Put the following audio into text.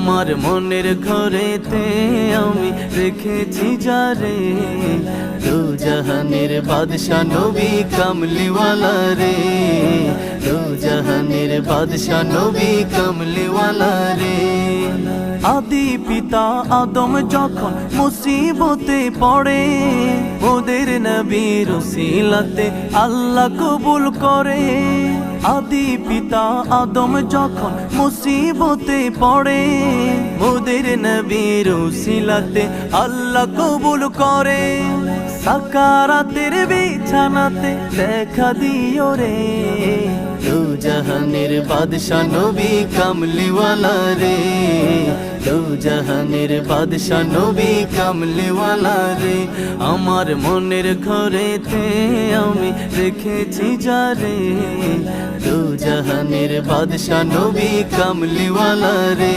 আমার মনের ঘরেতে আমি রেখেছি যারে, দু জাহানের বাদশা নবী কামলিওয়ালা রে, দু জাহানের বাদশা নবী কামলিওয়ালা রে। আদি পিতা আদম যখন মুসিবতে পড়ে, ওদের নবীর উসিলাতে আল্লাহ কবুল করে। আদি পিতা আদম যখন মুসিবতে পড়ে, ওদের নবীর উসিলাতে আল্লাহ কবুল করে। সাকারাতের বিছানাতে দেখা দিও রে, দু জাহানের বাদশা নবী কামলিওয়ালা রে, দু জাহানের বাদশা নবী কামলিওয়ালা রে। আমার মনের ঘরেতে আমি রেখেছি যারে, দু জাহানের বাদশা নবী কামলিওয়ালা রে।